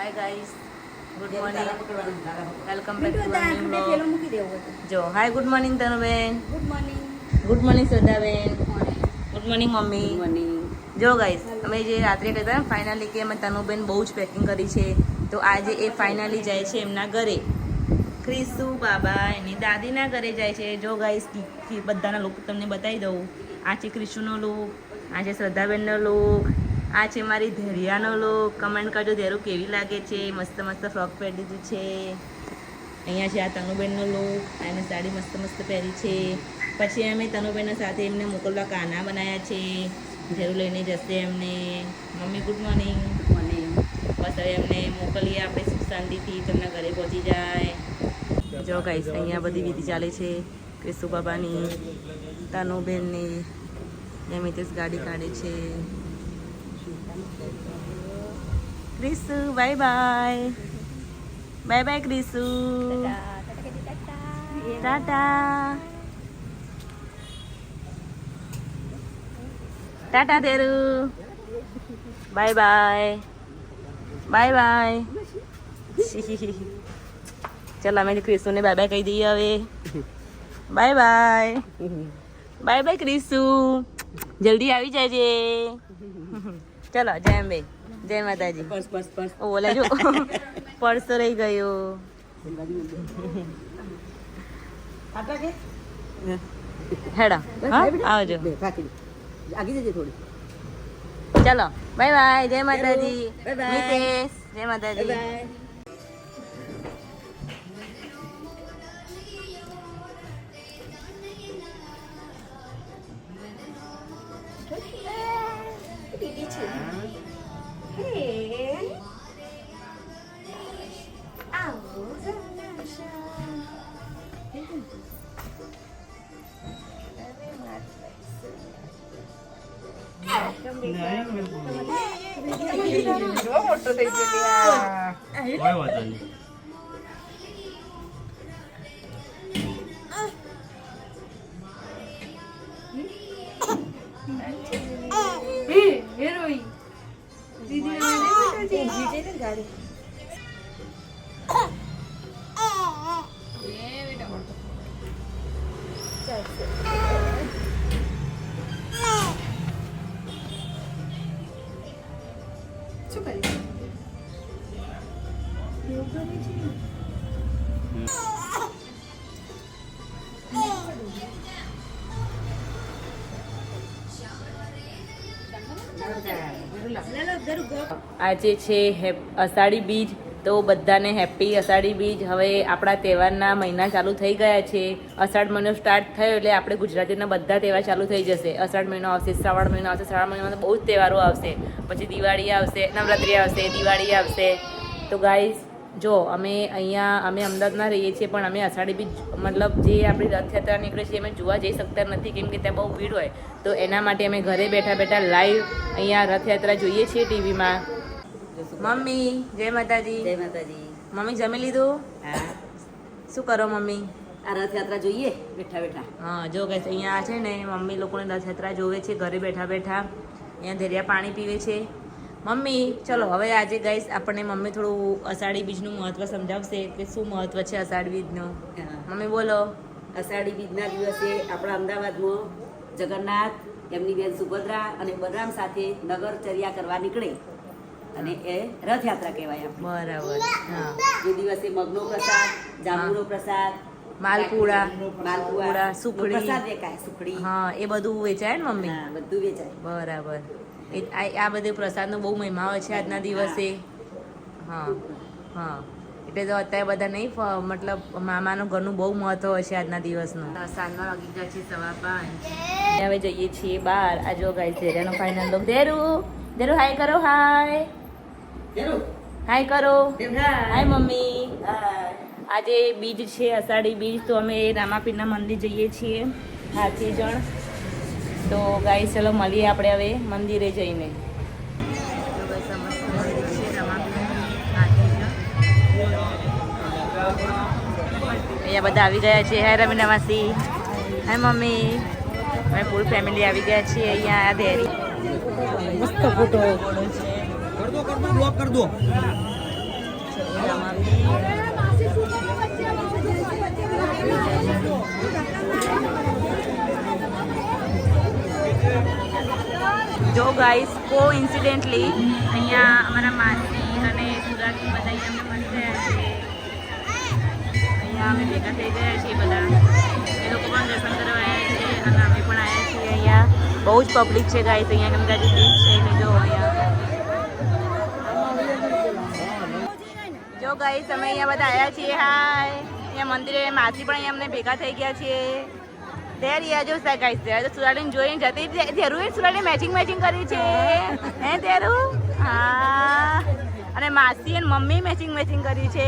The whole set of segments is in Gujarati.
Hi guys, good morning, welcome back to a new vlog. જો hi, good morning Tanuben. Good morning Shraddhaben. Good morning mummy. જો ગાઈસ, અમે જે રાત્રે કહેતા ને ફાઇનલી કે અમે તનુબેન બહુ જ પેકિંગ કરી છે, તો આજે એ ફાઇનલી જાય છે એમના ઘરે. ક્રિસુ બાબા એની દાદીના ઘરે જાય છે. જો ગાઈસ, બધાના લુક તમને બતાવી દઉં. આ છે ક્રિશુનો લુક, આ છે શ્રદ્ધાબેનનો લુક, આ છે મારી ધૈર્યાનો લુક. કમેન્ટ કરજો ધૈર્યું કેવી લાગે છે. મસ્ત મસ્ત ફ્રોક પહેરી દીધું છે. અહીંયા છે આ તનુબેનનો લુક, એને સાડી મસ્ત મસ્ત પહેરી છે. પછી અમે તનુબેનના સાથે એમને મોકલવા કાના બનાવ્યા છે. ધૈર્યું લઈને જશે એમને. Mummy good morning. બસ હવે એમને મોકલીએ આપણે સુખ શાંતિથી, તેમના ઘરે પહોંચી જાય. જો ગાઈસ, અહીંયા બધી વિધિ ચાલે છે ક્રિસુ બાબાની, તનુબેનની. મિતેશ ગાડી કાઢે છે. Krisu bye bye. Bye bye Krisu. ટાટા ટાટા ધેરુ. Bye bye. Bye bye. ચાલો અમે ક્રિસુને બાય બાય કહી દઈએ હવે. Bye bye. Bye bye Krisu. જલ્દી આવી જાજે. ચલો જય અંબે. જય માતાજી. ઓ ઓલા જો પર્સ તો રહી ગયો. હેડા આવજો. ચલો બાય બાય. જય માતાજી. મિતેશ જય માતાજી. મોટો થઈ ગયો. શું કરી આજે છે અષાઢી બીજ, તો બધાને હેપી અષાઢી બીજ. હવે આપણા તહેવારના મહિના ચાલુ થઈ ગયા છે. અષાઢ મહિનો સ્ટાર્ટ થયો એટલે આપણે ગુજરાતીના બધા તહેવાર ચાલુ થઈ જશે. અષાઢ મહિનો આવશે, શ્રાવણ મહિનો આવશે, શ્રાવણ મહિનામાં તો બહુ જ તહેવારો આવશે. પછી દિવાળી આવશે, નવરાત્રિ આવશે, દિવાળી આવશે. તો ગાઈસ જો અમે અમદાવાદમાં રહીએ છીએ, પણ અમે અષાઢી બીજ મતલબ જે આપણી રથયાત્રા નીકળે છે અમે જોવા જઈ શકતા નથી, કેમ કે ત્યાં બહુ ભીડ હોય. તો એના માટે અમે ઘરે બેઠા બેઠા લાઈવ અહીંયા રથયાત્રા જોઈએ છીએ ટીવીમાં. મમ્મી જય માતાજી. જય માતાજી. મમ્મી જમી લીધું? હા. શું કરો મમ્મી? આ રથયાત્રા જોઈએ બેઠા બેઠા. હા જો ગાઈસ, અહીંયા છે ને મમ્મી લોકોને રથયાત્રા જોવે છે ઘરે બેઠા બેઠા. અહીંયા ધૈર્યા પાણી પીવે છે. મમ્મી ચલો હવે આજે ગાઈસ આપણને મમ્મી થોડું અષાઢી બીજનું મહત્વ સમજાવશે કે શું મહત્વ છે અષાઢી બીજનું. મમ્મી બોલો. અષાઢી બીજના દિવસે આપણા અમદાવાદમાં જગન્નાથ, એમની બેન સુભદ્રા અને બલરામ સાથે નગરચર્યા કરવા નીકળે અને એ રથયાત્રા કહેવાય. બરાબર. હા. એ દિવસે મગનો પ્રસાદ, જાંબુનો પ્રસાદ, માલપુડા, સુખડી પ્રસાદ વેચાય. સુખડી, હા, એ બધું વેચાય ને મમ્મી? હા, બધું વેચાય. બરાબર. આ બધે પ્રસાદનો બહુ મહિમા હોય છે આજના દિવસે. હા હા. એટલે તો અત્યારે બધા નહીં મતલબ મામાનું ઘરનું બહુ મહત્વ હોય છે આજના દિવસનું. સાંજનો વાગી ગયા છે 5:15. હવે જઈએ છીએ બહાર. આ જો ગાઈસ ધેરાનો ફાઇનલ લુક. ધેરુ હાય કરો. હાય હાય કરો. Hi mummy. આજે બીજ છે અષાઢી બીજ, તો અમે રામાપીરના મંદિર જઈએ છીએ 8 જણ. તો ગાઈસ ચલો મળીએ આપણે હવે મંદિરે જઈને. અહીંયા બધા આવી ગયા છે. હાય રમીના માસી. Hi mummy. અમે ફૂલ ફેમિલી આવી ગયા છીએ અહીંયા. આ ધેરી મસ્ત ફોટો કર દો. છે રામાપીર. જો ગાઈસ કો ઇન્સિડેન્ટલી અહીંયા અમારા માસી અને સુરાજી બધા અહીંયા અમને મળી ગયા છે. અહીંયા અમે ભેગા થઈ ગયા છીએ બધા. એ લોકો પણ દર્શન કરવા આવ્યા છે અને અમે પણ આવ્યા છીએ. અહીંયા બહુ જ પબ્લિક છે ગાઈસ. અહીંયા ગંગાજી બીચ છે કે જો અહીંયા જો ગાઈસ અમે અહીંયા બધા આવ્યા છીએ. હાય અહીંયા મંદિરે માસી પણ અહીંયા અમને ભેગા થઈ ગયા છીએ. there yeah જો ગાઈસ there તો સુરાડીને જોઈને જતી ધેરું સુરાડી મેચિંગ કરી છે હે ધેરું. હા અને માસી અને મમ્મી મેચિંગ કરી છે.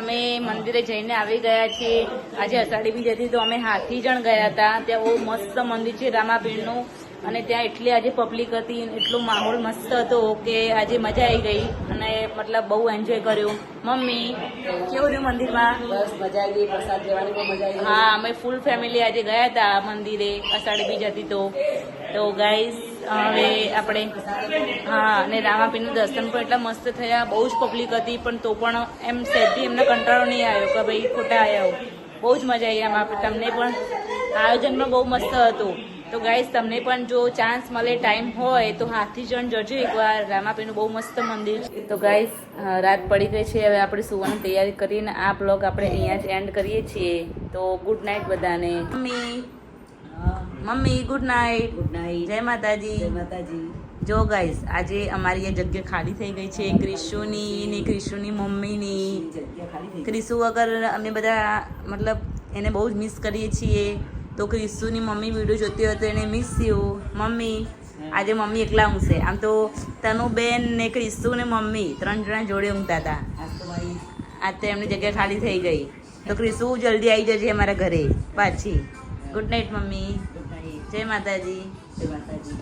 અમે મંદિરે જઈને આવી ગયા છીએ. આજે અષાઢી બીજ હતી તો અમે હાથીજણ ગયા હતા. ત્યાં બહુ મસ્ત મંદિર છે રામાપીરનું અને ત્યાં એટલી આજે પબ્લિક હતી, એટલો માહોલ મસ્ત હતો કે આજે મજા આવી ગઈ અને મતલબ બહુ એન્જોય કર્યું. મમ્મી કેવું રહ્યું મંદિરમાં? બસ મજા આવી ગઈ, પ્રસાદ લેવાની પણ મજા આવી. હા અમે ફૂલ ફેમિલી આજે ગયા હતા મંદિરે. અષાઢી બીજ હતી તો ગાઈસ હવે આપણે હા અને રામાપીરનું દર્શન પણ એટલા મસ્ત થયા. બહુ જ પબ્લિક હતી પણ તો પણ એમ સહેજથી એમને કંટાળો નહીં આવ્યો કે ભાઈ ખોટા આવ્યા. બહુ જ મજા આવી. આમાં તમને પણ આયોજન પણ બહુ મસ્ત હતું. તો ગાઈસ તમને પણ જો ચાન્સ મળે, ટાઈમ હોય તો હાથીજણ જજો એકવાર. રામાપીરનું બહુ મસ્ત મંદિર છે. તો ગાઈસ રાત પડી ગઈ છે. હવે આપણે સુવાની તૈયારી કરીને આ બ્લોગ આપણે અહીંયા જ એન્ડ કરીએ છીએ. તો ગુડ નાઇટ બધાને. Mummy good night. Good night. જય માતાજી. જય માતાજી. જો ગાઈસ આજે અમારી એ જગ્યા ખાલી થઈ ગઈ છે ક્રિશુની ને ક્રિશુની મમ્મીની. જગ્યા ખાલી થઈ ગઈ. ક્રિશુ વગર અમે બધા મતલબ એને બહુ જ મિસ કરીએ છીએ. તો ક્રિશુની મમ્મી વિડીયો જોતી હોય તો એને મિસ થયું. મમ્મી આજે મમ્મી એકલા ઊંઘશે. આમ તો તનુબેન ને ક્રિશુ ને મમ્મી 3 જણા જોડે ઊંઘતા હતા. આજ તો મારી આજ તો એમની જગ્યા ખાલી થઈ ગઈ. તો ક્રિશુ જલ્દી આવી જજે અમારા ઘરે પાછી. Good night mummy. Good night. જય માતાજી. જય માતાજી.